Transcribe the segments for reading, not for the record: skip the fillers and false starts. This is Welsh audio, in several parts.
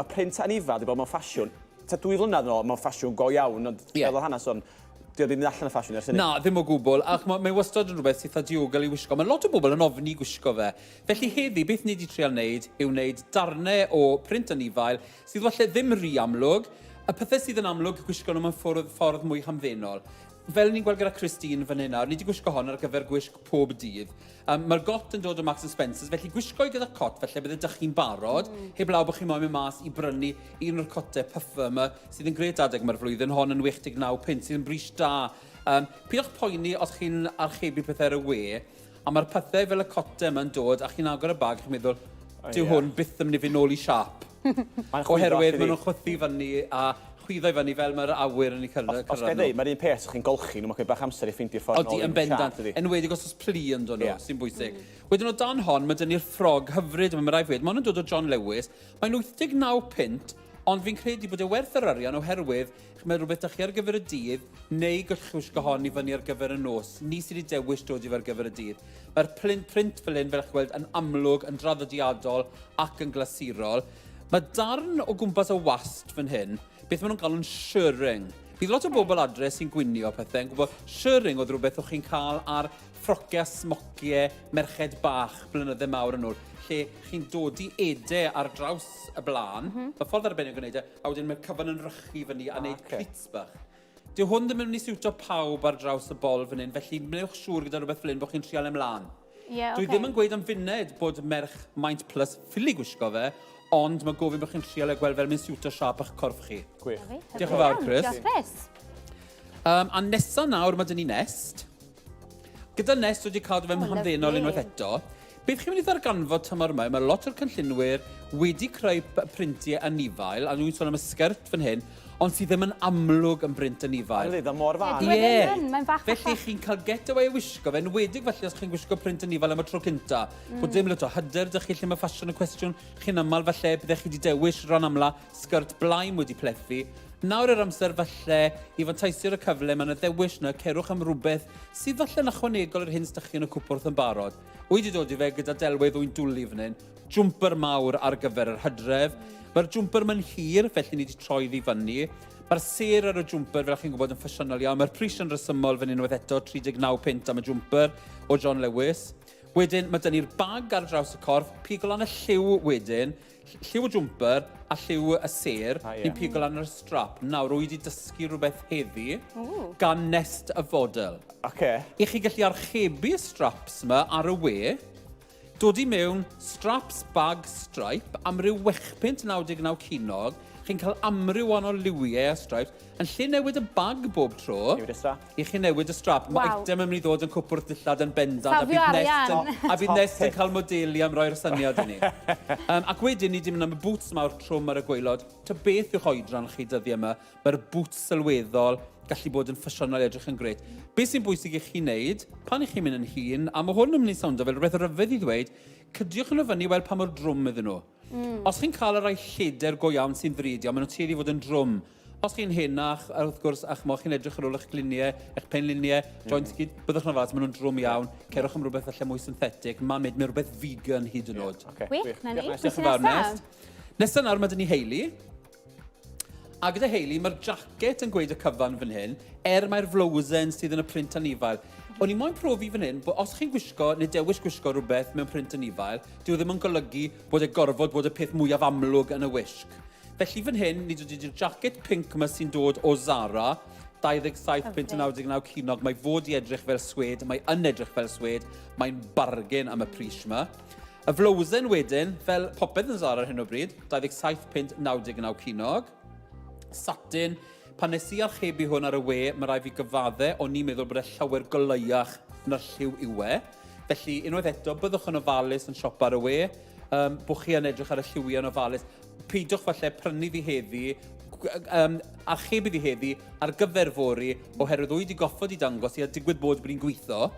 Mae print anifa wedi bod mewn ffasiwn. Ta 2 flynedd yn ôl mewn ffasiwn go iawn, ond fel o hanes o'n... Di o ddim allan y ffasiwn ers hynny. Na, ddim o gwbl. Ac mae wastad yn rhywbeth sydd diogel i wisgo. Mae lot o bobl yn ofni gwisgo fe. Felly heddi, beth ni wedi trial wneud yw wneud darnau o print anifail sydd falle ddim rhy amlwg. Y pethau sydd yn amlwg gwisgo nhw mewn ffordd mwy hamddenol. Fel ni'n gweld gyda Christine fan hynna, ni wedi gwisgo hon ar gyfer gwisg pob dydd. Mae'r got yn dod o Marks and Spencer's, felly gwisgo i gyda cot, felly bydde dych chi'n barod, heb law bod chi'n moyn mynd mas i brynu un o'r cotau puffer yma, sydd yn gret adeg mae'r flwyddyn, hon yn 69 pint, sydd yn bris da. Pidwch poeni os chi'n archebu pethau ar y we, a mae'r pethau fel y cotau yma'n dod, a chi'n agor y bag, chi'n meddwl, dyw hwn byth yn mynd i fynd nôl i siap. Oherwydd maen nhw'n chwythu fyny a chwyddo i fyny fel mae'r awyr yn ei cyrraedd. Os gael dweud, mae'r un peth chi'n golchi, nhw'n cael bach amser i ffeindio ffordd nôl i'n bendant. Enwedig os oes pli yn dod nhw, sy'n bwysig. Wedyn o dan hon, mae dyn ni'r ffrog hyfryd yma, mae rai fwyd. Mae hwnnw'n dod o John Lewis. Mae'n 89 pint, ond fi'n credu bod e werth yr arian oherwydd mae rhywbeth ych chi ar gyfer y dydd, neu gallwch wisgo hon i fyny ar gyfer y nos. Ni sydd wedi dewis dod i fe ar gyfer y dydd. Mae'r print fel hyn, fel eich gweld, yn amlwg, yn draddodiadol ac yn glasurol. Mae darn o gwmpas y wast fan hyn, beth maen nhw'n cael yn shirring. Bydd lot o bobl adre sy'n gwynio pethau yn gwybod shirring oedd rhywbeth o'ch chi'n cael ar ffrociau, smociau, merched bach blynydde mawr yn ôl, lle chi'n dod i edau ar draws y blaen, mae ffordd arbennig o gwneud e, a wedyn mae'r cyfan yn rychu fyny a wneud clits bach. Dyw hwn ddim yn mynd i siwtio pawb ar draws y bol fan hyn, felly wnewch siŵr gyda rhywbeth fel hyn bod chi'n trial ymlaen. Dwi ddim yn gweud am funed bod merch maint plus ffili gwisgo fe, ond mae gofyn bod chi'n trial e gweld fel mynd siwtio siap eich corff chi. Gwych. Diolch yn fawr, Chris. A nesa nawr mae dyn ni Nest. Gyda Nest wedi cadw fe hamddenol unwaith eto. Beth chi'n mynd i ddarganfod tymor yma? Mae lot o'r cynllunwyr wedi creu printiau anifail, a dwi'n sôn am y sgert fan hyn, ond sydd ddim yn amlwg yn brint anifail. Mae'n dweud, mor fawr. Felly chi'n cael get away wisgo fe, yn wedig felly os chi'n gwisgo print anifail am y tro cynta. Bod dim lot o hyder, dych chi lle mae ffasiwn y cwestiwn, chi'n aml falle byddech chi wedi dewis rhan amla sgert blaen wedi plethu. Nawr yr amser falle i fantaisio'r y cyfle, mae'n y ddewis na cerwch am rhywbeth sydd falle yn ychwanegol yr hyn sydd chi yn y cwpwrdd yn barod. Wedi dod i fe gyda delwedd wy'n dwlu fan hyn, jwmper mawr ar gyfer yr hydref. Mae'r jwmper mae'n hir, felly ni wedi troi ddi fyny. Mae'r ser ar y jwmper, fel chi'n gwybod, yn ffasiynol iawn. Mae'r pris yn resymol fan unwaith eto, 39 pint am y jwmper o John Lewis. Wedyn, mae dyn ni'r bag ar draws y corff, pigol an y lliw wedyn, lliw y jwmper a lliw y ser, ni'n pigol an y strap. Nawr, rwy wedi dysgu rhywbeth heddi gan Nest y fodel. I chi gallu archebu y straps yma ar y we, dod i mewn straps bag stripe am ryw 8.99 cinog. Chi'n cael amryw o liwiau a stripes. Yn lle newid y bag bob tro, i chi newid y strap. Mae item yn mynd i ddod yn cwpwrdd dillad yn bendant. A bydd Nest yn cael modeli am roi'r syniad i ni. Ac wedyn ni wedi mynd am y boots mawr trwm ar y gwaelod. Ta beth yw'ch oedran chi dyddiau yma? Mae'r boots sylweddol gallu bod yn ffasiynol edrych yn gret. Beth sy'n bwysig i chi wneud, pan i chi'n mynd yn hun, a mae hwn yn mynd i sound fel rhywbeth ryfedd i ddweud, cydiwch nhw fyny weld pa mor drwm iddyn nhw. Os chi'n cael y rai lleder go iawn sy'n ddrydio, maen nhw'n tueddu fod yn drwm. Os chi'n henach, a wrth gwrs, chi'n edrych ar ôl eich gliniau, eich penliniau, joints gyd, byddwch yn fas, maen nhw'n drwm iawn, cerwch am rhywbeth allan mwy synthetig, mae'n mynd mewn rhywbeth vegan hyd yn oed. Wych, na ni. Diolch yn fawr, Nest. Nesa nawr mae dyn ni Hayley. A gyda Hayley, mae'r jacket yn gweud y cyfan fan hyn, mae'r flowsen sydd yn y print anifail. O'n i moyn profi fan hyn, bod os chi'n gwisgo, neu dewis gwisgo rhywbeth mewn print anifail, dyw ddim yn golygu bod e gorfod bod y peth mwyaf amlwg yn y wisg. Felly fan hyn, ni wedi dweud jacket pink yma sy'n dod o Zara, 27.99 cinog, mae fod i edrych fel swed, mae yn edrych fel swed, mae'n bargain am y pris yma. Y flowsen wedyn, fel popeth yn Zara ar hyn o bryd, 27.99 cinog. Satin, pan nes i archebu hwn ar y we, mae rai fi gyfaddau, o'n i'n meddwl bod e llawer goleiach na'r lliw yw e. Felly, unwaith eto, byddwch yn ofalus yn siop ar y we, bod chi yn edrych ar y lliwiau yn ofalus. Peidwch falle prynu fi heddi, archebu fi heddi ar gyfer fori, oherwydd wedi goffod i dangos i a digwydd bod bod ni'n gweithio,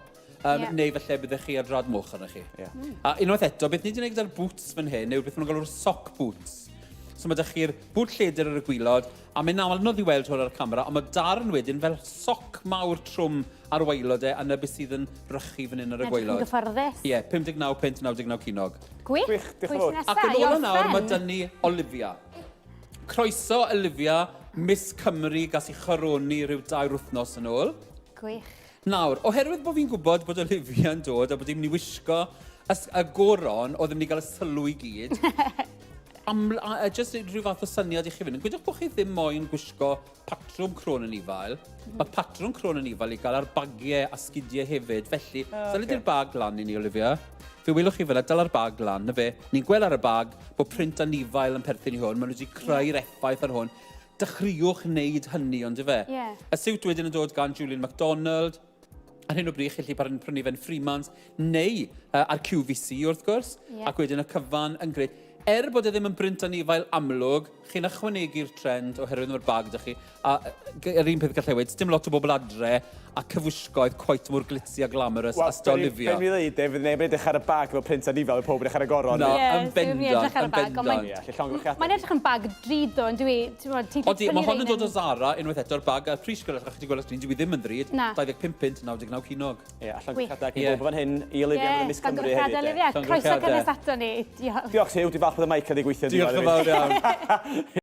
neu falle byddech chi ar drad moch arna chi. A unwaith eto, beth ni wedi gwneud gyda'r boots fan hyn, yw beth maen nhw'n galw'r sock boots. So mae ydych chi'r bwt lleder ar y gwylod, a mae'n anodd i weld hwn ar y camera, ond mae darn wedyn fel soc mawr trwm ar waelod yna beth sydd yn rychu fan hyn ar y gwaelod. Yn gyfforddus. Ie, 59.99 cinog. Gwych, diolch yn fawr. Ac yn ôl nawr mae dyn ni Olivia. Croeso, Olivia, Miss Cymru gas i charoni rhyw 2 wythnos yn ôl. Gwych. Nawr, oherwydd bod fi'n gwybod bod Olivia yn dod a bod i'n mynd i wisgo y goron oedd yn mynd i gael y sylw i gyd, jyst rhyw fath o syniad i chi fynd. Gwydwch bod chi ddim moyn gwisgo patrwm Cron yn Ifael. Mae patrwm Cron yn Ifael i gael ar bagiau a sgidiau hefyd. Felly, dyle di'r bag lan i ni, Olivia. Fe welwch chi fel dal ar bag lan, na fe. Ni'n gweld ar y bag bod print anifael yn perthyn i hwn. Maen nhw wedi creu'r effaith ar hwn. Dechreuwch wneud hynny, ond fe. Y siwt wedyn yn dod gan Julian MacDonald. Ar hyn o bryd, chi'n gallu prynu fe'n Freemans, neu ar QVC wrth gwrs, ac wedyn y cyfan yn greu. Bod e ddim yn brint anifael amlwg, chi'n ychwanegu'r trend oherwydd mae'r bag ydych chi. A yr un peth gallai wedi, dim lot o bobl adre a cyfwisgoedd quite mor glitzy a glamorous a Olivia. Be mi ddweud, fydd neb yn edrych ar y bag efo print anifael y pob yn edrych ar y goron. No, yn bendant. Mae'n edrych yn bag drud o, yn dwi... Odi, mae hwn yn dod o Zara, unwaith eto'r bag, a pris gyda chi gweld ysgrifennu, dwi ddim yn drud, 25 pint, 99 cinog. Ie, allan gwychiadau i bob fan hyn i Olivia yn Miss Cymru hefyd. Croeso cynnes ato ni. Diolch Hugh, di falch bod y mic wedi gweithio. Diolch yn fawr iawn.